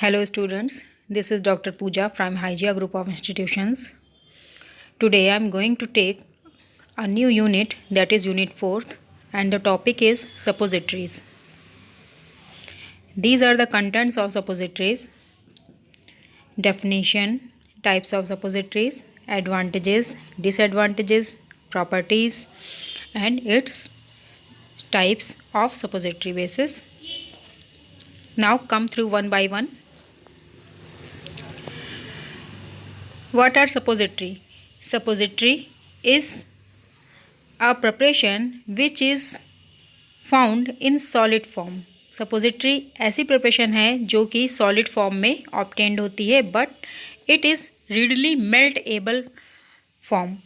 Hello students, this is Dr. Pooja from Hygia Group of Institutions. Today I am going to take a new unit, that is unit 4th, and the topic is suppositories. These are the contents of suppositories: definition, types of suppositories, advantages, disadvantages, properties, and its types of suppository basis. Now come through one by one. What are suppository? Suppository is a preparation which is found in solid form. Suppository ऐसी preparation है जो कि solid form में obtained होती है, but it is readily melt able form.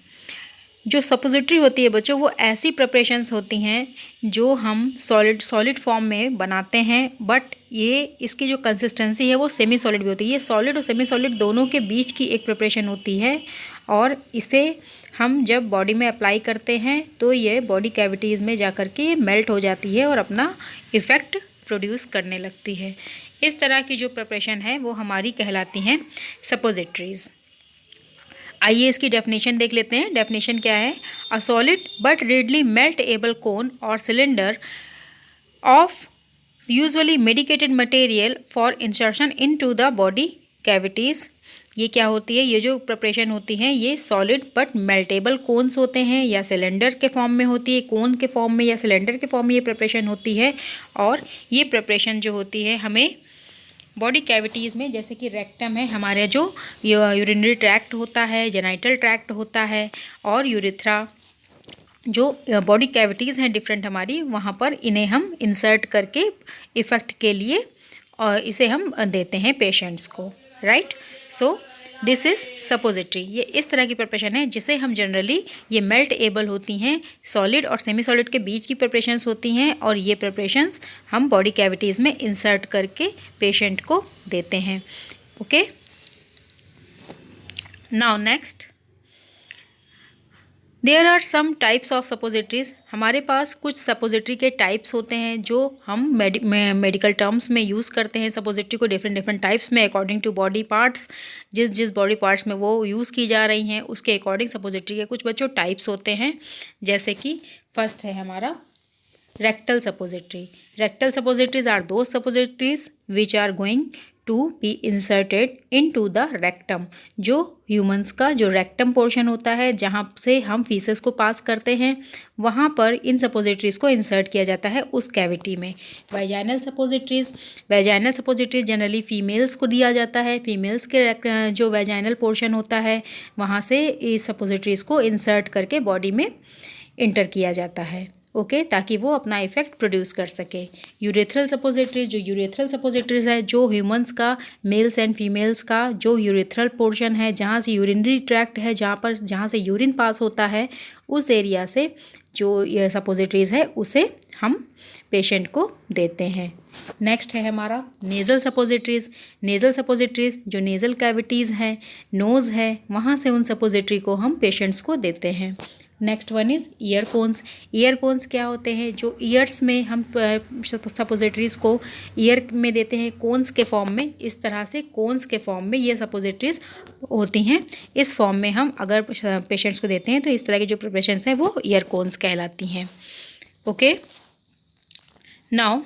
जो suppository होती है बच्चों, वो ऐसी प्रिपरेशंस होती हैं जो हम सॉलिड फॉर्म में बनाते हैं, बट ये इसकी जो कंसिस्टेंसी है वो सेमी सॉलिड भी होती है. ये सॉलिड और सेमी सॉलिड दोनों के बीच की एक प्रिपरेशन होती है, और इसे हम जब बॉडी में अप्लाई करते हैं तो ये बॉडी कैविटीज़ में जा कर के ये मेल्ट हो जाती है और अपना इफ़ेक्ट प्रोड्यूस करने लगती है. इस तरह की जो प्रिपरेशन है वो हमारी कहलाती हैं सपोजिटरीज़. आइए इसकी डेफिनेशन देख लेते हैं. डेफिनेशन क्या है? A solid but readily meltable cone और cylinder of usually medicated material for insertion into the body cavities. ये क्या होती है? ये जो प्रिपरेशन होती है ये सॉलिड बट मेल्टेबल कोन्स होते हैं, या सिलेंडर के फॉर्म में होती है, कोन के फॉर्म में या सिलेंडर के फॉर्म में ये प्रिपरेशन होती है. और ये प्रिपरेशन जो होती है हमें बॉडी कैविटीज़ में, जैसे कि रेक्टम है, हमारे जो यूरिनरी ट्रैक्ट होता है, जेनाइटल ट्रैक्ट होता है, और यूरिथ्रा, जो बॉडी कैविटीज़ हैं डिफरेंट हमारी, वहाँ पर इन्हें हम इंसर्ट करके इफ़ेक्ट के लिए और इसे हम देते हैं पेशेंट्स को. Right. So this is suppository. ये इस तरह की प्रिपरेशन है जिसे हम जनरली, ये मेल्ट एबल होती हैं, सॉलिड और सेमी सॉलिड के बीच की प्रिपरेशंस होती हैं, और ये प्रिपरेशंस हम बॉडी कैविटीज़ में इंसर्ट करके पेशेंट को देते हैं. Okay. Now next, there are some types of suppositories. हमारे पास कुछ सपोजिटरी के टाइप्स होते हैं जो हम मेडिकल टर्म्स में यूज़ करते हैं. सपोजिटरी को डिफरेंट टाइप्स में अकॉर्डिंग टू बॉडी पार्ट्स, जिस बॉडी पार्ट्स में वो यूज़ की जा रही हैं उसके अकॉर्डिंग सपोजिटरी के कुछ बच्चों टाइप्स होते हैं. जैसे कि फर्स्ट है हमारा rectal suppository. Rectal suppositories are those suppositories which are going to be inserted into the rectum. जो ह्यूमंस का जो रेक्टम पोर्शन होता है, जहाँ से हम फीसेस को पास करते हैं, वहाँ पर इन सपोजिटरीज़ को इंसर्ट किया जाता है उस कैविटी में. वैजाइनल सपोजिटरीज जनरली फीमेल्स को दिया जाता है. फीमेल्स के जो वैजाइनल पोर्शन होता है वहाँ से इस सपोजिटरीज़ को इंसर्ट करके बॉडी में इंटर किया जाता है. ओके, ताकि वो अपना इफेक्ट प्रोड्यूस कर सके. यूरेथ्रल सपोजिटरीज, जो यूरेथ्रल सपोजिटरीज है, जो ह्यूमंस का, मेल्स एंड फीमेल्स का जो यूरेथ्रल पोर्शन है, जहाँ से यूरिनरी ट्रैक्ट है, जहाँ से यूरिन पास होता है, उस एरिया से जो ये सपोजिटरीज है उसे हम पेशेंट को देते हैं. नेक्स्ट है हमारा नेज़ल सपोजिटरीज. नेज़ल सपोजिटरीज जो नेज़ल कैविटीज़ हैं, नोज़ है, वहाँ से उन सपोजिटरी को हम पेशेंट्स को देते हैं. Next one is ear cones. Ear cones क्या होते हैं? जो ईयर्स में हम सपोजिटरीज़ को ईयर में देते हैं कोन्स के फॉर्म में. इस तरह से कोन्स के फॉर्म में ये सपोजिटरीज़ होती हैं. इस फॉर्म में हम अगर पेशेंट्स को देते हैं तो इस तरह की जो प्रिपरेशंस हैं वो ईयर कोन्स कहलाती हैं. Okay. Now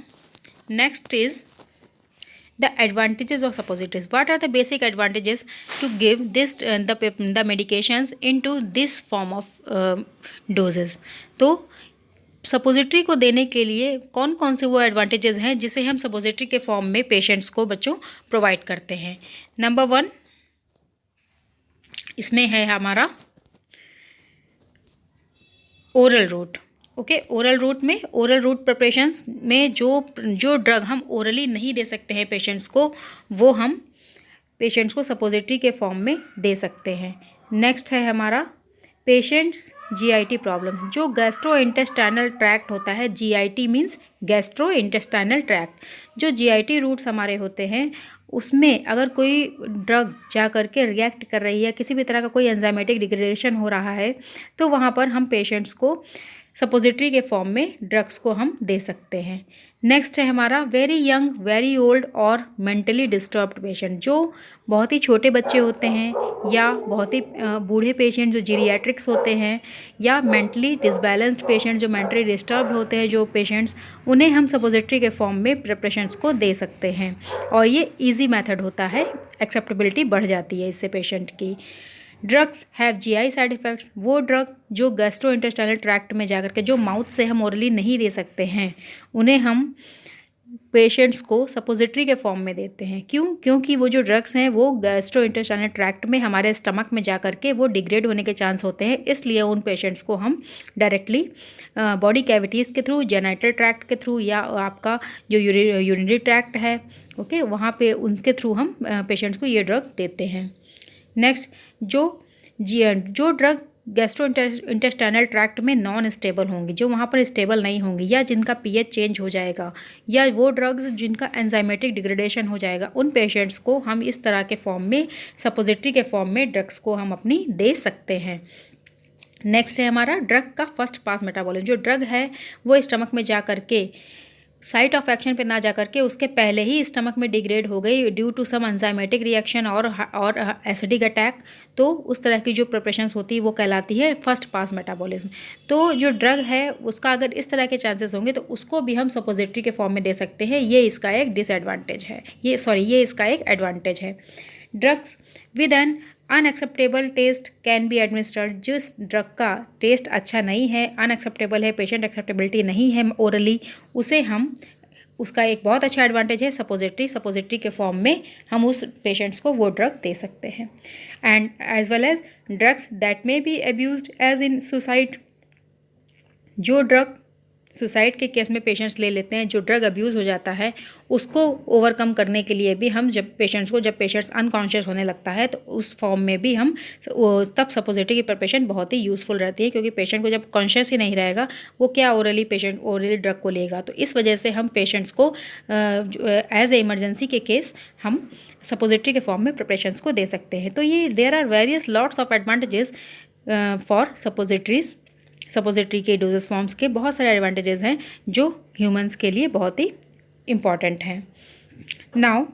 next is the advantages of suppositories. What are the basic advantages to give this the medications into this form of doses? तो सपोजिटरी को देने के लिए कौन कौन से वो एडवांटेजेस हैं जिसे हम सपोजिटरी के फॉर्म में पेशेंट्स को बच्चों प्रोवाइड करते हैं. नंबर 1 इसमें है हमारा oral route. Okay. Oral route preparations में जो ड्रग हम ओरली नहीं दे सकते हैं पेशेंट्स को, वो हम पेशेंट्स को सपोजिटरी के फॉर्म में दे सकते हैं. नेक्स्ट है हमारा पेशेंट्स जीआईटी प्रॉब्लम. जो गैस्ट्रो इंटेस्टाइनल ट्रैक्ट होता है, GIT means gastro intestinal tract. जो जीआईटी रूट्स हमारे होते हैं उसमें अगर कोई ड्रग जा कर के रिएक्ट कर रही है, किसी भी तरह का कोई एंजाइमेटिक डिग्रेडेशन हो रहा है, तो वहाँ पर हम पेशेंट्स को सपोजिटरी के फॉर्म में ड्रग्स को हम दे सकते हैं। नेक्स्ट है हमारा वेरी यंग, वेरी ओल्ड और मेंटली डिस्टर्ब्ड पेशेंट। जो बहुत ही छोटे बच्चे होते हैं या बहुत ही बूढ़े पेशेंट जो जीरियाट्रिक्स होते हैं, या मेंटली डिसबैलेंस्ड पेशेंट जो मेंटली डिस्टर्ब्ड होते हैं जो पेशेंट्स, उन्हें हम सपोजिटरी के फॉर्म में प्रिपरेशंस को दे सकते हैं। और ये ईजी मेथड होता है, एक्सेप्टेबिलिटी बढ़ जाती है इससे पेशेंट की। Drugs have GI side effects. वो ड्रग जो गैस्ट्रो इंटेस्टाइनल ट्रैक्ट में जाकर के जो माउथ से हम ओरली नहीं दे सकते हैं, उन्हें हम पेशेंट्स को सपोजिटरी के फॉर्म में देते हैं। क्यों? क्योंकि वो जो ड्रग्स हैं वो गैस्ट्रो इंटेस्टाइनल ट्रैक्ट में हमारे स्टमक में जा करके वो डिग्रेड होने के चांस होते हैं। इसलिए उन पेशेंट्स को हम डायरेक्टली बॉडी कैविटीज़ के थ्रू, जेनाइटल ट्रैक्ट के थ्रू, या आपका जो यूरिनरी ट्रैक्ट है, ओके, वहाँ पे उनके थ्रू हम पेशेंट्स को ये ड्रग देते हैं। नेक्स्ट, जो ड्रग गैस्ट्रो इंटेस्टाइनल ट्रैक्ट में नॉन स्टेबल होंगी, जो वहाँ पर स्टेबल नहीं होंगी, या जिनका पीएच चेंज हो जाएगा, या वो ड्रग्स जिनका एंजाइमेटिक डिग्रेडेशन हो जाएगा, उन पेशेंट्स को हम इस तरह के फॉर्म में, सपोजिटरी के फॉर्म में ड्रग्स को हम अपनी दे सकते हैं। नेक्स्ट है हमारा ड्रग का फर्स्ट पास मेटाबॉलिज्म। जो ड्रग है वो स्टमक में जा करके साइट ऑफ एक्शन पे ना जा करके उसके पहले ही स्टमक में डिग्रेड हो गई due to some enzymatic reaction और एसिडिक अटैक, तो उस तरह की जो प्रिपरेशंस होती है वो कहलाती है फर्स्ट पास मेटाबॉलिज्म। तो जो ड्रग है उसका अगर इस तरह के चांसेस होंगे तो उसको भी हम सपोजिटरी के फॉर्म में दे सकते हैं। ये इसका एक डिसएडवांटेज है, ये इसका एक एडवांटेज है। Drugs with an unacceptable taste can be administered. जिस ड्रग का टेस्ट अच्छा नहीं है, अनएक्सेप्टेबल है, पेशेंट एक्सेप्टेबिलिटी नहीं है ओरली, उसे हम, उसका एक बहुत अच्छा एडवांटेज है सपोजिटरी के फॉर्म में हम उस पेशेंट्स को वो ड्रग दे सकते हैं। And as well as drugs that may be abused as in suicide. जो ड्रग सुसाइड के केस में पेशेंट्स ले लेते हैं, जो ड्रग अब्यूज़ हो जाता है, उसको ओवरकम करने के लिए भी हम जब पेशेंट्स अनकॉन्शियस होने लगता है तो उस फॉर्म में भी हम तब सपोजिटरी की प्रिपरेशन बहुत ही यूज़फुल रहती है। क्योंकि पेशेंट को जब कॉन्शियस ही नहीं रहेगा, वो क्या ओरली ड्रग को लेगा। तो इस वजह से हम पेशेंट्स को एज ए इमरजेंसी के केस हम सपोजिटरी के फॉर्म में प्रिपरेशंस को दे सकते हैं। तो ये there are various lots of advantages for suppository के डोजेस फॉर्म्स के बहुत सारे एडवांटेजेस हैं जो ह्यूमंस के लिए बहुत ही इम्पॉर्टेंट हैं। Now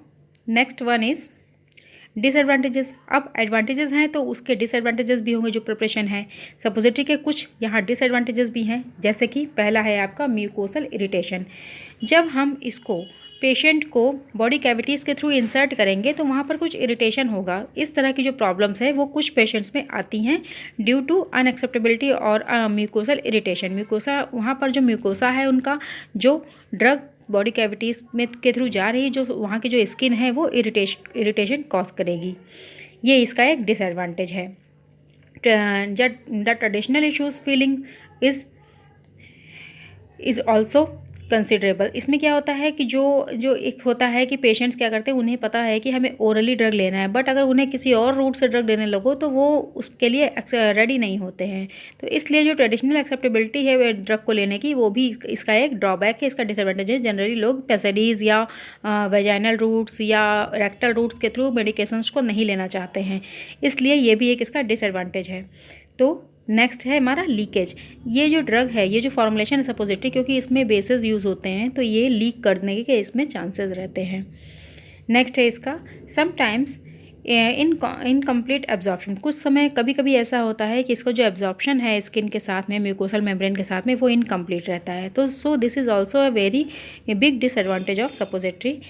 next one is disadvantages. अब एडवांटेजेस हैं तो उसके डिसएडवांटेजेस भी होंगे जो प्रिपरेशन है। सपोजिटरी के कुछ यहाँ डिसएडवांटेजेस भी हैं, जैसे कि पहला है आपका म्यूकोसल इरिटेशन। जब हम इसको पेशेंट को बॉडी कैविटीज़ के थ्रू इंसर्ट करेंगे तो वहाँ पर कुछ इरिटेशन होगा। इस तरह की जो प्रॉब्लम्स है वो कुछ पेशेंट्स में आती हैं ड्यू टू अनएक्सेप्टेबिलिटी और म्यूकोसल इरिटेशन। म्यूकोसा, वहाँ पर जो म्यूकोसा है उनका, जो ड्रग बॉडी कैविटीज़ में के थ्रू जा रही है, जो वहाँ की जो स्किन है वो इरिटेशन कॉज करेगी। ये इसका एक डिसएडवांटेज है। The traditional issues feeling is also considerable. इसमें क्या होता है कि जो एक होता है कि पेशेंट्स क्या करते हैं, उन्हें पता है कि हमें ओरली ड्रग लेना है, बट अगर उन्हें किसी और रूट से ड्रग देने लगो तो वो उसके लिए रेडी नहीं होते हैं। तो इसलिए जो ट्रेडिशनल एक्सेप्टेबिलिटी है ड्रग को लेने की, वो भी इसका एक ड्रॉबैक है, इसका डिसएडवांटेज है। जनरली लोग पैसेडीज या वेजाइनल रूट्स या रेक्टल रूट्स के थ्रू मेडिकेशंस को नहीं लेना चाहते हैं, इसलिए ये भी एक इसका डिसएडवांटेज है। तो नेक्स्ट है हमारा लीकेज। ये जो ड्रग है, ये जो फॉर्मुलेशन है सपोजिटरी, क्योंकि इसमें बेसेस यूज़ होते हैं तो ये लीक करने के इसमें चांसेस रहते हैं। नेक्स्ट है इसका समटाइम्स इनकम्प्लीट एब्जॉर्प्शन। कुछ समय कभी कभी ऐसा होता है कि इसका जो एब्जॉर्प्शन है स्किन के साथ में, म्यूकोसल मेम्ब्रेन के साथ में, वो इनकम्प्लीट रहता है। तो सो this is also a very big disadvantage of suppository.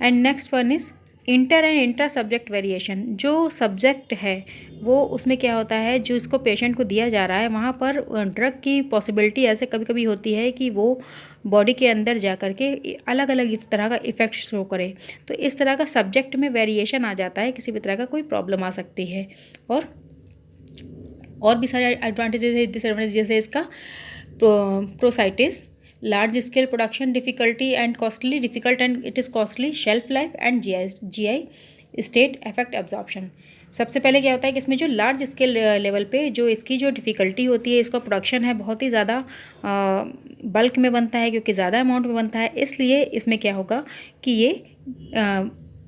And next one is inter and intra subject variation. जो सब्जेक्ट है वो उसमें क्या होता है, जो इसको पेशेंट को दिया जा रहा है वहाँ पर ड्रग की पॉसिबिलिटी ऐसे कभी कभी होती है कि वो बॉडी के अंदर जा कर के अलग अलग इस तरह का इफ़ेक्ट शो करे। तो इस तरह का सब्जेक्ट में वेरिएशन आ जाता है, किसी भी तरह का कोई प्रॉब्लम आ सकती है। और भी सारे एडवांटेजेस है, डिसएडवांटेज, जैसे इसका प्रोसाइटिस, large scale production difficulty and it is costly, shelf life and GI state affect absorption। सबसे पहले क्या होता है कि इसमें जो लार्ज स्केल लेवल पे जो इसकी जो डिफ़िकल्टी होती है, इसका प्रोडक्शन है बहुत ही ज़्यादा बल्क में बनता है, क्योंकि ज़्यादा अमाउंट में बनता है, इसलिए इसमें क्या होगा कि ये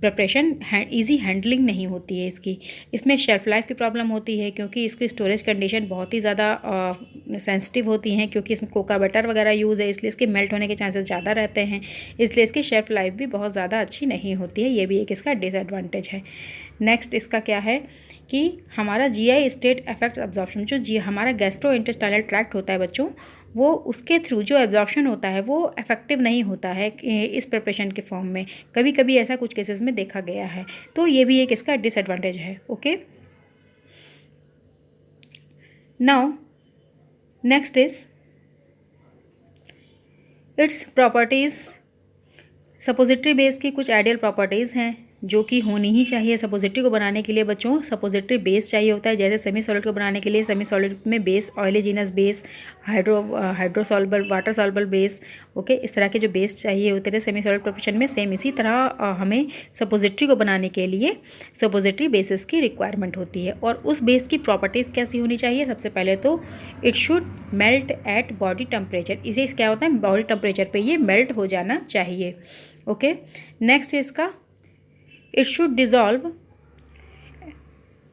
प्रिपरेशन ईजी हैंडलिंग नहीं होती है इसकी। इसमें शेल्फ लाइफ की प्रॉब्लम होती है क्योंकि इसकी स्टोरेज कंडीशन बहुत ही ज़्यादा सेंसिटिव होती हैं, क्योंकि इसमें कोका बटर वगैरह यूज़ है, इसलिए इसके मेल्ट होने के चांसेस ज़्यादा रहते हैं, इसलिए इसकी शेल्फ लाइफ भी बहुत ज़्यादा अच्छी नहीं होती है। ये भी एक इसका डिसएडवांटेज है। नेक्स्ट इसका क्या है कि हमारा जीआई स्टेट अफेक्ट्स एब्जॉर्प्शन। जो हमारा गैस्ट्रोइंटेस्टाइनल ट्रैक्ट होता है बच्चों, वो उसके थ्रू जो एब्जॉर्प्शन होता है वो इफेक्टिव नहीं होता है इस प्रिपरेशन के फॉर्म में। कभी कभी ऐसा कुछ केसेस में देखा गया है, तो ये भी एक इसका डिसएडवांटेज है। Okay, now next is it's properties. Suppository base की कुछ आइडियल प्रॉपर्टीज़ हैं जो कि होनी ही चाहिए। सपोजिटरी को बनाने के लिए बच्चों सपोजिटरी बेस चाहिए होता है। जैसे सेमी सॉलिड को बनाने के लिए सेमी सॉलिड में base oleaginous base, hydrosoluble water soluble base, okay, इस तरह के जो बेस चाहिए होते थे सेमी सॉलिड प्रिपरेशन में, सेम इसी तरह हमें सपोजिटरी को बनाने के लिए सपोजिटरी बेसिस की रिक्वायरमेंट होती है। और उस बेस की प्रॉपर्टीज़ कैसी होनी चाहिए? सबसे पहले तो it should melt at body temperature. इसे क्या होता है, बॉडी टेम्परेचर पे ये मेल्ट हो जाना चाहिए। ओके, नेक्स्ट इसका इट शुड डिज़ोल्व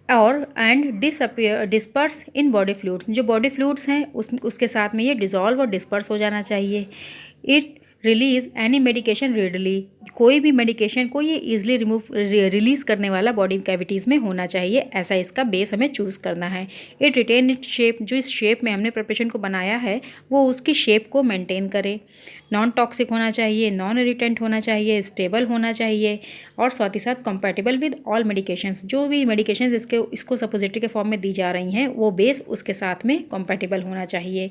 और and disperse in body fluids. जो बॉडी फ्लूइड्स हैं उसके साथ में ये डिज़ोल्व और डिस्पर्स हो जाना चाहिए। It release any medication readily. कोई भी मेडिकेशन को ये ईजिली रिलीज़ करने वाला बॉडी कैविटीज़ में होना चाहिए, ऐसा इसका बेस हमें चूज़ करना है। It retain it shape. जो इस शेप में हमने प्रिपरेशन को बनाया है वो उसकी शेप को मेंटेन करे। नॉन टॉक्सिक होना चाहिए, नॉन इरिटेंट होना चाहिए, स्टेबल होना चाहिए और साथ ही साथ कंपैटिबल विद ऑल मेडिकेशंस। जो भी मेडिकेशंस इसको सपोजिटरी के फॉर्म में दी जा रही हैं वो बेस उसके साथ में कंपैटिबल होना चाहिए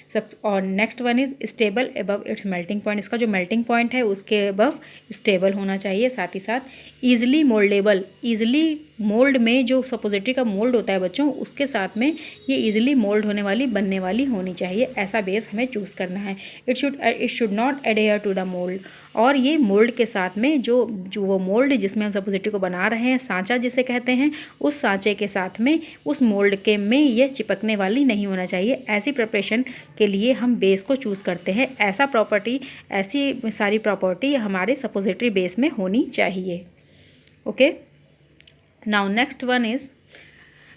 सब। और next one is stable above it's melting point. इसका जो मेल्टिंग पॉइंट है उसके अबव स्टेबल होना चाहिए। साथ ही साथ ईजिली मोल्डेबल। ईजिली मोल्ड में जो सपोजिटरी का मोल्ड होता है बच्चों, उसके साथ में ये ईजिली मोल्ड होने वाली, बनने वाली होनी चाहिए, ऐसा बेस हमें चूज़ करना है। It should not adhere to the mould. और ये मोल्ड के साथ में जो वो मोल्ड जिसमें हम सपोजिटरी को बना रहे हैं, सांचा जिसे कहते हैं, उस सांचे के साथ में उस मोल्ड के में ये चिपकने वाली नहीं होना चाहिए। ऐसी प्रिपरेशन के लिए हम बेस को चूज़ करते हैं। ऐसी सारी प्रॉपर्टी हमारे सपोजिटरी बेस में होनी चाहिए। Okay, now next one is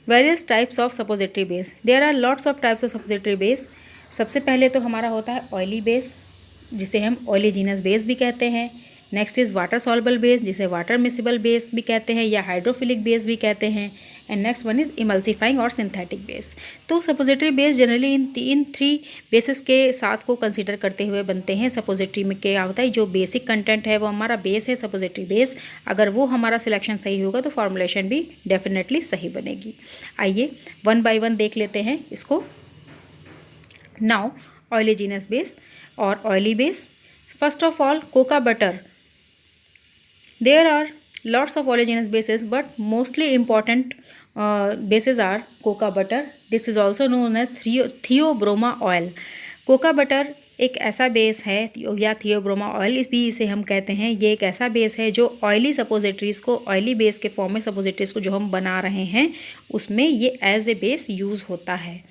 various types of suppository base. There are lots of types of suppository base. सबसे पहले तो हमारा होता है ऑयली बेस, जिसे हम ऑयलीजीनस बेस भी कहते हैं। Next is water soluble base, जिसे वाटर मिसिबल बेस भी कहते हैं या हाइड्रोफिलिक बेस भी कहते हैं। And next one is emulsifying और सिंथेटिक बेस। तो suppository base generally in three bases के साथ को कंसीडर करते हुए बनते हैं। सपोजिटरी में क्या होता है, जो बेसिक कंटेंट है वो हमारा बेस है, सपोजिटरी बेस। अगर वो हमारा सिलेक्शन सही होगा तो फॉर्मुलेशन भी डेफिनेटली सही बनेगी। आइए वन बाय वन देख लेते हैं इसको। नाउ ऑयलीजीनस बेस और oily base. First of all cocoa butter. There are lots of oleaginous bases, but mostly important bases are coca butter. This is also known as theobroma oil. Cocoa butter एक ऐसा base है, या Theobroma oil इस भी इसे हम कहते हैं। ये एक ऐसा बेस है जो ऑयली सपोजिटरीज़ को, ऑयली बेस के फॉर्म में सपोजिटरीज़ को जो हम बना रहे हैं उसमें ये एज ए बेस यूज़ होता है।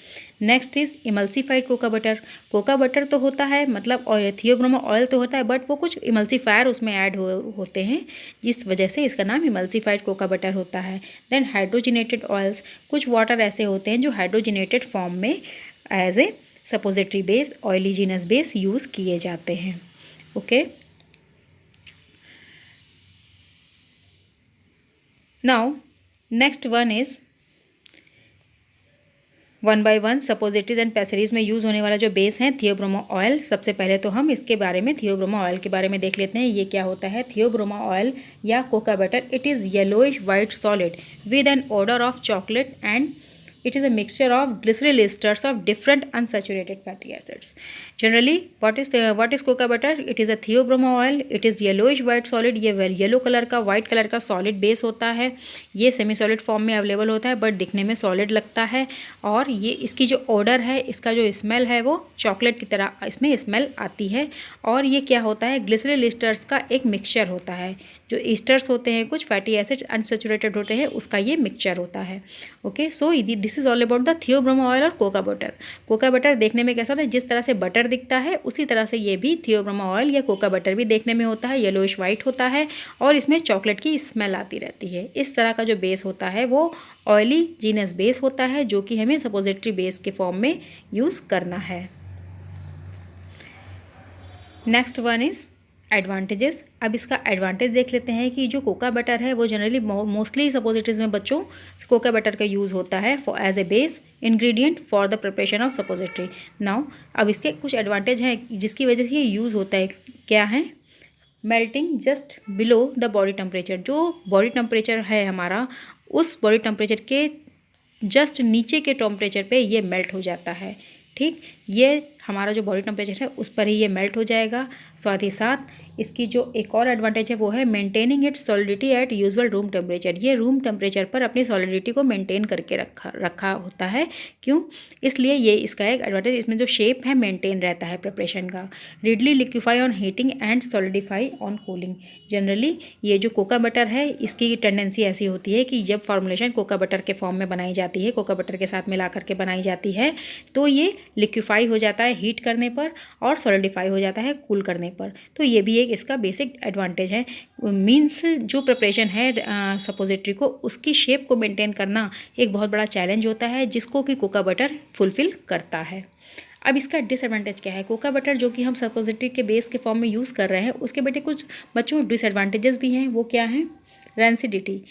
Next is emulsified Coca butter. Cocoa butter तो होता है, मतलब थियोब्रोमा ऑयल तो होता है, बट वो कुछ इमल्सीफायर उसमें ऐड होते हैं, जिस वजह से इसका नाम इमल्सीफाइड कोका बटर होता है। Then hydrogenated oils. कुछ वाटर ऐसे होते हैं जो हाइड्रोजिनेटेड फॉर्म में as a suppository base, oleaginous base use किए जाते हैं। Okay, now next one is one by one suppositories and pessaries में यूज़ होने वाला जो बेस है थियोब्रोमा ऑयल। सबसे पहले तो हम इसके बारे में, थियोब्रोमा ऑयल के बारे में देख लेते हैं। ये क्या होता है थियोब्रोमा ऑयल या cocoa butter? It is yellowish white solid with an odour of chocolate and it is a mixture of glycerol esters of different unsaturated fatty acids. Generally, what is coca butter? It is a theobroma oil. It is yellowish white solid. ये yellow colour का, white colour का solid base होता है। ये semi solid form में available होता है, but दिखने में सॉलिड लगता है। और ये इसकी जो ऑर्डर है, इसका जो स्मेल है वो चॉकलेट की तरह इसमें स्मेल आती है। और ये क्या होता है, ग्लिसरॉल एस्टर्स का एक मिक्सचर होता है जो ईस्टर्स होते हैं, कुछ फैटी एसिड्स अनसैचुरेटेड होते हैं, उसका ये मिक्सचर होता है। Okay, so this is all about the theobroma oil और कोका बटर। कोका बटर देखने में कैसा होता है, जिस तरह से बटर दिखता है उसी तरह से ये भी थियोब्रोमो ऑयल या कोका बटर भी देखने में होता है, येलोइश वाइट होता है और इसमें चॉकलेट की स्मेल आती रहती है। इस तरह का जो बेस होता है वो ऑयली जीनस बेस होता है, जो कि हमें सपोजिटरी बेस के फॉर्म में यूज़ करना है। Next one is advantages. अब इसका एडवांटेज देख लेते हैं कि जो कोका बटर है वो जनरली मोस्टली सपोजिटरीज में बच्चों कोका बटर का यूज़ होता है for as a base ingredient for the preparation of suppository. Now अब इसके कुछ एडवांटेज हैं जिसकी वजह से ये यूज़ होता है। क्या है? Melting just below the body temperature. जो बॉडी टेम्परेचर है हमारा, उस बॉडी टेम्परेचर के जस्ट नीचे के टेम्परेचर पे ये मेल्ट हो जाता है। ठीक, ये हमारा जो बॉडी टेम्परेचर है उस पर ही ये मेल्ट हो जाएगा। साथ ही साथ इसकी जो एक और एडवांटेज है वो है maintaining its solidity at usual room temperature. ये रूम टेम्परेचर पर अपनी सॉलिडिटी को मेंटेन करके रखा होता है। क्यों? इसलिए ये इसका एक एडवांटेज, इसमें जो शेप है मेंटेन रहता है प्रिपरेशन का। Readily liquefy on heating and solidify on cooling. Generally ये जो कोका बटर है इसकी टेंडेंसी ऐसी होती है कि जब फॉर्मुलेशन कोका बटर के फॉर्म में बनाई जाती है, कोका बटर के साथ मिला करके बनाई जाती है, तो ये लिक्विफाई हो जाता है हीट करने पर और सॉलिडिफाई हो जाता है कूल करने पर। तो ये भी एक इसका बेसिक एडवांटेज है। मीन्स जो प्रिपरेशन है सपोजिटरी को, उसकी शेप को मेंटेन करना एक बहुत बड़ा चैलेंज होता है, जिसको कि कोका बटर फुलफिल करता है। अब इसका डिसएडवांटेज क्या है? कोका बटर जो कि हम सपोजिटरी के बेस के फॉर्म में यूज़ कर रहे हैं, उसके बेटे कुछ बच्चों डिसएडवांटेजेस भी हैं। वो क्या हैं? रेंसिडिटी।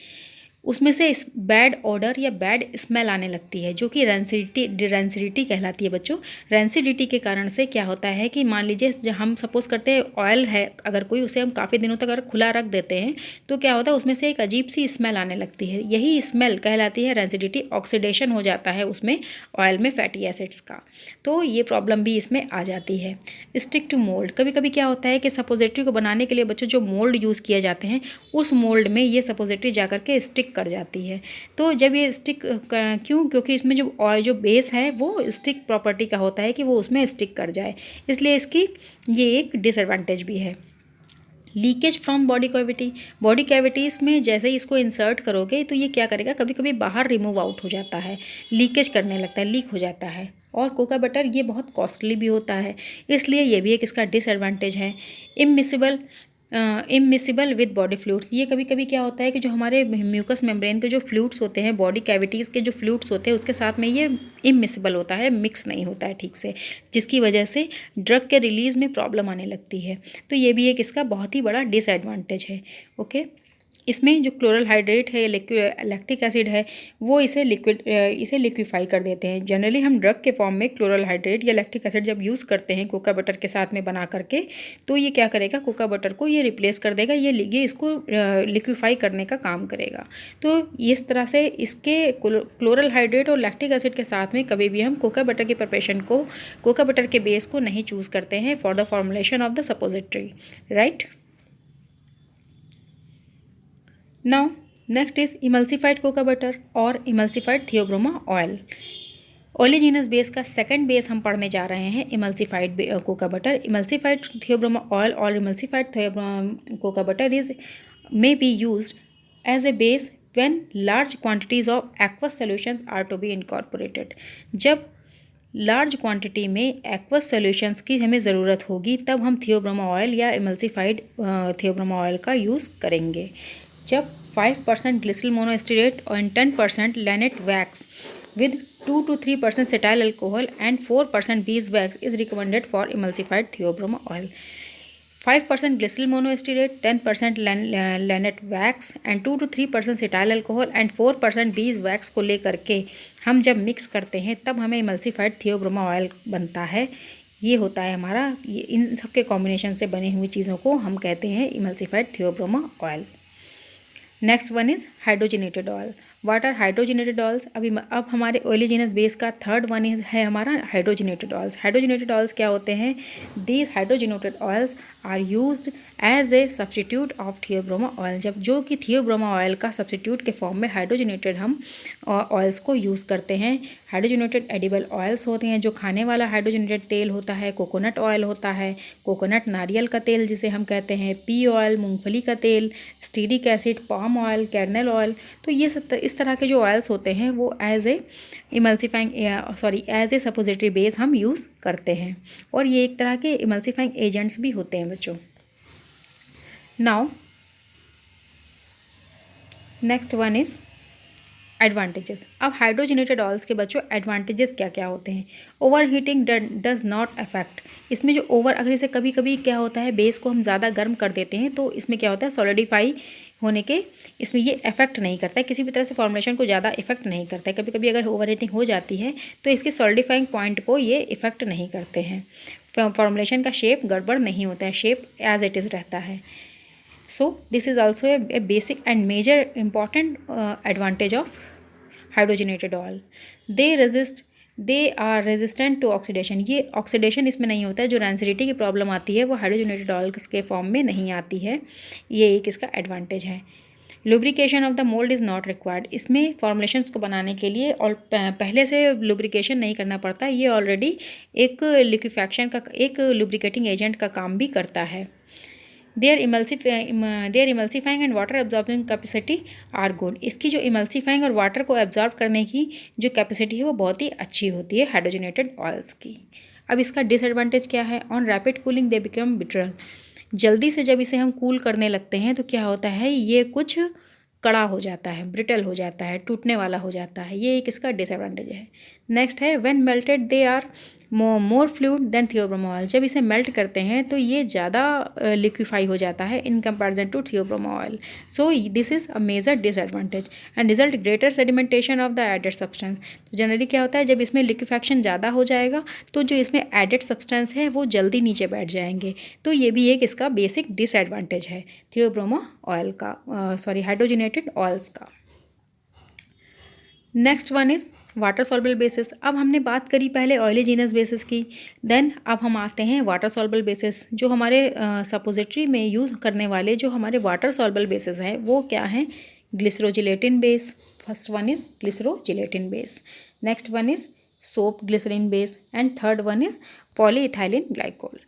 उसमें से बैड ऑडर या बैड स्मेल आने लगती है, जो कि रेंसिडिटी कहलाती है बच्चों। रेंसिडिटी के कारण से क्या होता है कि मान लीजिए जब हम सपोज करते हैं ऑयल है अगर कोई, उसे हम काफ़ी दिनों तक अगर खुला रख देते हैं तो क्या होता है उसमें से एक अजीब सी स्मेल आने लगती है। यही स्मेल कहलाती है रेंसिडिटी। ऑक्सीडेशन हो जाता है उसमें ऑयल में फैटी एसिड्स का, तो ये प्रॉब्लम भी इसमें आ जाती है। Stick to mould. कभी कभी क्या होता है कि सपोजिटरी को बनाने के लिए बच्चों जो मोल्ड यूज़ किए जाते हैं, उस मोल्ड में ये सपोजिटरी जा करके स्टिक कर जाती है। तो जब ये स्टिक क्यों? क्योंकि इसमें जो बेस है वो स्टिक प्रॉपर्टी का होता है कि वो उसमें स्टिक कर जाए, इसलिए इसकी ये एक डिसएडवांटेज भी है। Leakage from body cavity. Body cavities में जैसे ही इसको इंसर्ट करोगे तो ये क्या करेगा, कभी कभी बाहर रिमूव आउट हो जाता है, लीकेज करने लगता है, लीक हो जाता है। और कोका बटर ये बहुत कॉस्टली भी होता है, इसलिए ये भी एक इसका डिसएडवांटेज है। Immiscible with body fluids. ये कभी कभी क्या होता है कि जो हमारे म्यूकस मेम्ब्रेन के जो फ्लूइड्स होते हैं, बॉडी कैविटीज़ के जो फ्लूइड्स होते हैं, उसके साथ में ये इमिसिबल होता है, मिक्स नहीं होता है ठीक से, जिसकी वजह से ड्रग के रिलीज़ में प्रॉब्लम आने लगती है। तो ये भी एक इसका बहुत ही बड़ा डिसएडवांटेज है। ओके, इसमें जो क्लोरल हाइड्रेट है, लैक्टिक एसिड है, वो इसे लिक्विफाई कर देते हैं। जनरली हम ड्रग के फॉर्म में क्लोरल हाइड्रेट या लैक्टिक एसिड जब यूज़ करते हैं कोका बटर के साथ में बना करके, तो ये क्या करेगा, कोका बटर को ये रिप्लेस कर देगा, ये इसको लिक्विफाई करने का काम करेगा। तो इस तरह से इसके क्लोरल हाइड्रेट और लैक्टिक एसिड के साथ में कभी भी हम कोका बटर की प्रिपरेशन को, कोका बटर के बेस को नहीं चूज़ करते हैं for the formulation of the suppository, right. Now next is emulsified coca butter और emulsified theobroma oil। Oleaginous base का सेकंड बेस हम पढ़ने जा रहे हैं emulsified cocoa butter. Emulsified theobroma oil और emulsified cocoa butter may be used as a base when large quantities of aqueous solutions are to be incorporated। जब large quantity में aqueous solutions की हमें ज़रूरत होगी तब हम थियोब्रोमा ऑयल या इमल्सिफाइड थियोब्रोमा ऑयल का यूज़ करेंगे। जब 5% ग्लिसरॉल मोनोएस्टेरेट और 10% लैनेट wax with 2 to 3% cetyl alcohol and 4% beeswax is recommended for emulsified theobroma oil। 5% glycerol monoacetate, 10% lannate wax and 2 to 3% cetyl alcohol and 4% beeswax को लेकर के हम जब मिक्स करते हैं तब हमें emulsified theobroma oil बनता है। ये होता है हमारा, ये इन सब के कॉम्बिनेशन से बनी हुई चीज़ों को हम कहते हैं emulsified theobroma oil। Next one is hydrogenated oil. What are hydrogenated oils? अब हमारे ओलिजिनस बेस का थर्ड वन है हमारा हाइड्रोजनेटेड ऑयल्स। हाइड्रोजनेटेड ऑयल्स क्या होते हैं? These hydrogenated oils are used as a substitute of theobroma oil. जब जो कि थियोब्रोमा ऑयल का सब्सटीट्यूट के फॉर्म में हाइड्रोजनेटेड हम ऑयल्स को यूज़ करते हैं। हाइड्रोजनेटेड एडिबल ऑयल्स होते हैं, जो खाने वाला हाइड्रोजनेटेड तेल होता है, कोकोनट ऑयल होता है, कोकोनट नारियल का तेल जिसे हम कहते हैं, पी ऑयल मूंगफली का तेल, stearic acid, palm oil, kernel oil. तो ये सब इस तरह के जो ऑयल्स होते हैं वो एज ए सपोजिटरी बेस हम यूज़ करते हैं, और ये एक तरह के इमल्सिफाइंग एजेंट्स भी होते हैं बच्चों। Now next one is advantages. अब हाइड्रोजनेटेड ऑयल्स के बच्चों एडवांटेजेस क्या क्या होते हैं? Over heating does not affect. इसमें जो अगर इसे कभी कभी क्या होता है, बेस को हम ज़्यादा गर्म कर देते हैं तो इसमें क्या होता है, सॉलिडिफाई होने के इसमें ये इफेक्ट नहीं करता है, किसी भी तरह से फॉर्मुलेशन को ज़्यादा इफेक्ट नहीं करता है। कभी कभी अगर ओवर हीटिंग हो जाती है तो इसके सॉलिडिफाइंग पॉइंट को ये इफेक्ट नहीं करते हैं, फॉर्मुलेशन का शेप गड़बड़ नहीं होता है, शेप एज इट इज़ रहता है। So this is also a basic and major important advantage of hydrogenated oil. They are resistant to oxidation. ये ऑक्सीडेशन इसमें नहीं होता है, जो रैंसिडिटी की प्रॉब्लम आती है वो हाइड्रोजनेटेड ऑयल के फॉर्म में नहीं आती है, ये एक इसका एडवांटेज है। Lubrication of the mould is not required. इसमें फॉर्मुलेशंस को बनाने के लिए और पहले से लुब्रिकेशन नहीं करना पड़ता, ये ऑलरेडी एक लिक्विफैक्शन का एक लुब्रिकेटिंग एजेंट का काम भी करता है। Their emulsifying and water absorbing capacity are good. इसकी जो इमल्सीफाइंग और वाटर को एब्जॉर्ब करने की जो कैपेसिटी है वो बहुत ही अच्छी होती है हाइड्रोजनेटेड ऑयल्स की। अब इसका डिसएडवांटेज क्या है? On rapid cooling they become brittle. जल्दी से जब इसे हम कूल करने लगते हैं तो क्या होता है, ये कुछ कड़ा हो जाता है, ब्रिटल हो जाता है, टूटने वाला हो जाता है, ये एक इसका डिसएडवांटेज है। नेक्स्ट है when melted they are more fluid than theobroma oil. जब इसे मेल्ट करते हैं तो ये ज़्यादा लिक्विफाई हो जाता है in comparison to theobroma oil. So this is a major disadvantage and result greater sedimentation of the added substance. तो जनरली क्या होता है, जब इसमें लिक्विफैक्शन ज़्यादा हो जाएगा तो जो इसमें एडेड सब्सटेंस है वो जल्दी नीचे बैठ जाएंगे, तो ये भी एक इसका बेसिक डिसएडवांटेज है थियोब्रोमा ऑयल का, हाइड्रोजनेटेड ऑयल्स का। Next one is water soluble basis. अब हमने बात करी पहले ऑयलीजीनस बेसिस की, देन अब हम आते हैं वाटर सॉल्युबल बेसिस। जो हमारे सपोजिटरी में यूज़ करने वाले जो हमारे वाटर सॉल्युबल बेसिस हैं वो क्या हैं? Glycerogelatin base, first one is glycerogelatin base, next one is soap glycerin base and third one is polyethylene glycol.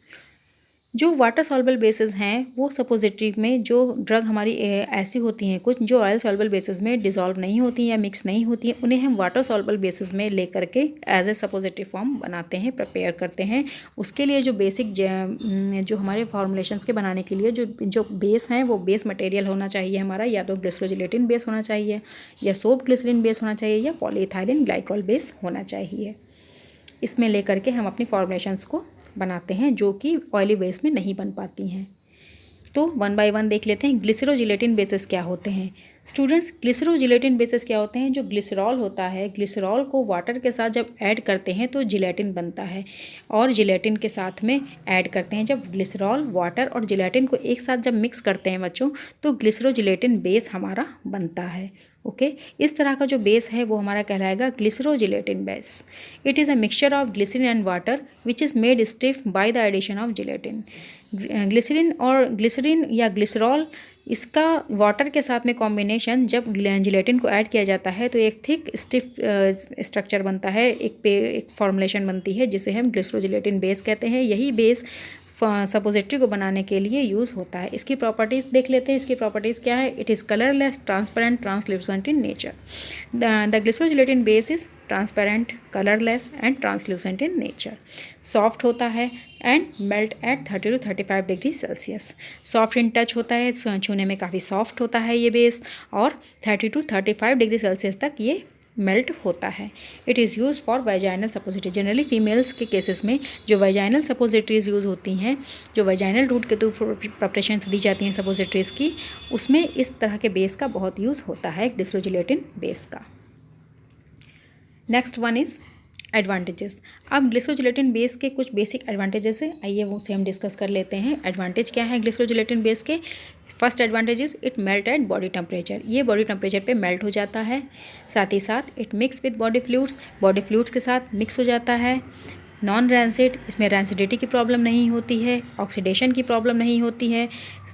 जो वाटर सॉल्युबल बेसिस हैं वो सपोजिटरी में जो ड्रग हमारी ऐसी होती हैं कुछ जो ऑयल सॉल्युबल बेसिस में डिसॉल्व नहीं होती या मिक्स नहीं होती हैं, उन्हें हम वाटर सॉल्युबल बेसिस में ले करके एज ए सपोजिटरी फॉर्म बनाते हैं, प्रिपेयर करते हैं। उसके लिए जो बेसिक जो हमारे फॉर्मुलेशंस के बनाने के लिए जो बेस हैं वो बेस मटेरियल होना चाहिए हमारा, या तो ग्लिसरोजिलेटिन बेस होना चाहिए, या सोप ग्लिसरीन बेस होना चाहिए, या पॉलीइथाइलिन ग्लाइकोल बेस होना चाहिए। इसमें लेकर के हम अपनी फॉर्मुलेशंस को बनाते हैं जो कि ऑयली बेस में नहीं बन पाती हैं। तो वन बाय वन देख लेते हैं ग्लिसरोजिलेटिन बेसिस क्या होते हैं। स्टूडेंट्स, ग्लिसरोजिलेटिन बेसिस क्या होते हैं? जो ग्लिसरॉल होता है, ग्लिसरॉल को वाटर के साथ जब ऐड करते हैं तो जिलेटिन बनता है, और जिलेटिन के साथ में ऐड करते हैं। जब ग्लिसरॉल, वाटर और जिलेटिन को एक साथ जब मिक्स करते हैं बच्चों तो ग्लिसरोजिलेटिन बेस हमारा बनता है। ओके, इस तरह का जो बेस है वो हमारा कहलाएगा glycerogelatin base. It is a mixture of glycerin and water which is made stiff by the addition of gelatin. Glycerin या ग्लिसरॉल, इसका वाटर के साथ में कॉम्बिनेशन जब जिलेटिन को ऐड किया जाता है तो एक थिक स्टिफ स्ट्रक्चर बनता है, एक फॉर्मुलेशन बनती है जिसे हम ग्लिसरोजिलेटिन बेस कहते हैं। यही बेस सपोजिटरी को बनाने के लिए यूज़ होता है। इसकी प्रॉपर्टीज़ देख लेते हैं। इसकी प्रॉपर्टीज़ क्या है? It is colourless, transparent, translucent in nature. The glycerogelatin base is transparent, colourless and translucent in nature. Soft होता है and melt at 30 to 35 degree Celsius. Soft in touch होता है, छूने में काफ़ी सॉफ्ट होता है ये बेस, और 30 to 35 डिग्री सेल्सियस तक ये मेल्ट होता है। It is use for vaginal suppository. Generally females के केसेस में जो वेजाइनल सपोजिटरीज यूज़ होती हैं, जो वेजाइनल रूट के थ्रू प्रिपरेशन दी जाती हैं सपोजिटरीज़ की, उसमें इस तरह के बेस का बहुत यूज़ होता है, ग्लिसरोजिलेटिन बेस का। Next one is advantages. अब ग्लिसरोजिलेटिन बेस के कुछ बेसिक एडवांटेजेस हैं, आइए वो से हम डिस्कस कर लेते हैं। एडवांटेज क्या है ग्लिसरोजिलेटिन बेस के? First advantage is it melt at body temperature, ये बॉडी टेम्परेचर पे मेल्ट हो जाता है। साथ ही साथ it mix with body fluids के साथ मिक्स हो जाता है। नॉन रैंसिड, इसमें रैंसिडिटी की प्रॉब्लम नहीं होती है, ऑक्सीडेशन की प्रॉब्लम नहीं होती है।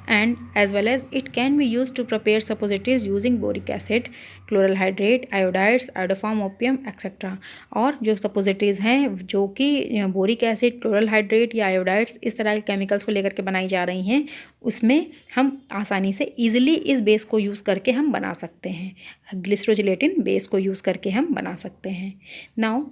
And as well as it can be use to prepare suppositories using boric acid, chloral hydrate, iodides, iodoform opium etcetera. और जो सपोजिटरीज हैं जो कि बोरिक एसिड, क्लोरल हाइड्रेट या आयोडाइड्स इस तरह के केमिकल्स को लेकर के बनाई जा रही हैं, उसमें हम आसानी से ईजिली इस बेस को यूज़ करके हम बना सकते हैं, ग्लिसरोजिलेटिन बेस को यूज़ करके हम बना सकते हैं। Now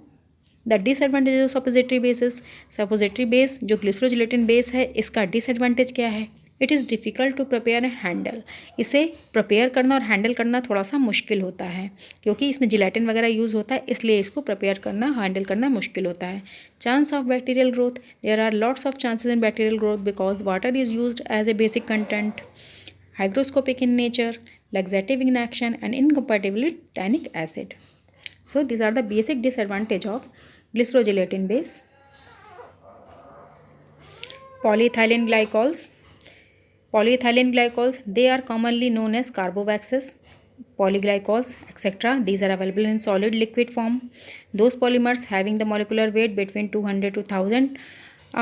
the disadvantage of suppository bases, suppository base जो ग्लिसरोजिलेटिन बेस है इसका डिसएडवांटेज क्या है? It is difficult to prepare and handle, इसे प्रिपेयर करना और हैंडल करना थोड़ा सा मुश्किल होता है, क्योंकि इसमें जिलेटिन वगैरह यूज़ होता है, इसलिए इसको प्रिपेयर करना हैंडल करना मुश्किल होता है। Chance of bacterial growth, there are lots of chances in bacterial growth because water is used as a basic content, hygroscopic in nature, laxative in action and incompatible with tannic acid. So these are the basic disadvantage of glycerogelatin base. Polyethylene glycols. Polyethylene glycols, they are commonly known as carboxyls, polyglycols, etc. These are available in solid liquid form. Those polymers having the molecular weight between 200 to 1000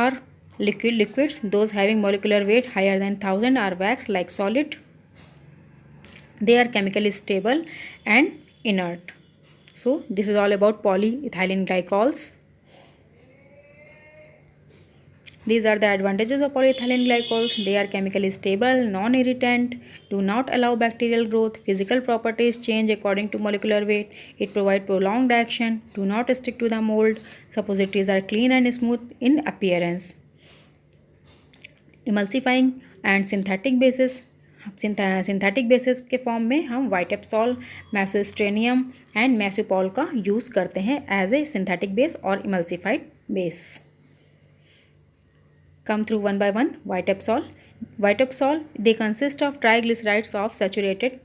are liquids. Those having molecular weight higher than 1000 are wax like solid. They are chemically stable and inert. So this is all about polyethylene glycols. These are the advantages of polyethylene glycols. They are chemically stable, non-irritant, do not allow bacterial growth, physical properties change according to molecular weight, it provides prolonged action, do not stick to the mold, suppositories are clean and smooth in appearance. Emulsifying and synthetic bases. Synthetic basis के form में हम वाइटेप्सॉल, मैसोस्ट्रेनियम and मैसोपॉल का use करते हैं as a synthetic base और emulsified base. Come through one by one. Vitapsol, they consist of triglycerides of saturated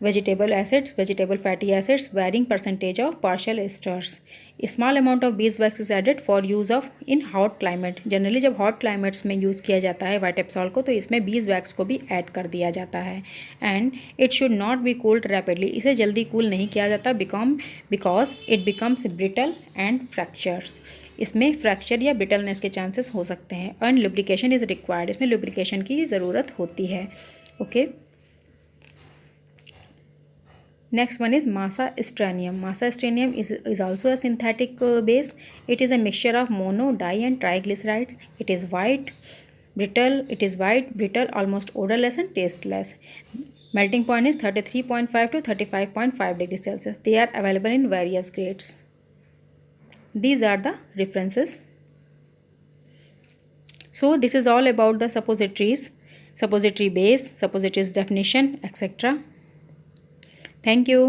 vegetable acids, vegetable fatty acids, varying percentage of partial esters. A small amount of beeswax is added for use of in hot climate. Generally जब hot climates में use किया जाता है वाइटेप्सॉल को, तो इसमें बीसवैक्स को भी ऐड कर दिया जाता है। And it should not be cooled rapidly, इसे जल्दी कूल नहीं किया जाता because it becomes brittle and fractures, इसमें फ्रैक्चर या ब्रिटलनेस के चांसेस हो सकते हैं। एंड लुब्रिकेशन इज़ रिक्वायर्ड, इसमें लुब्रिकेशन की ज़रूरत होती है। Okay, next one is masa strenum. Masa strenum is also a synthetic base. It is a mixture of mono, di and triglycerides. It is white, brittle, almost odorless and tasteless. Melting point is 33.5 to 35.5 degrees Celsius. They are available in various grades. These are the references. So this is all about the suppositories, suppository base, suppositories definition, etc. Thank you.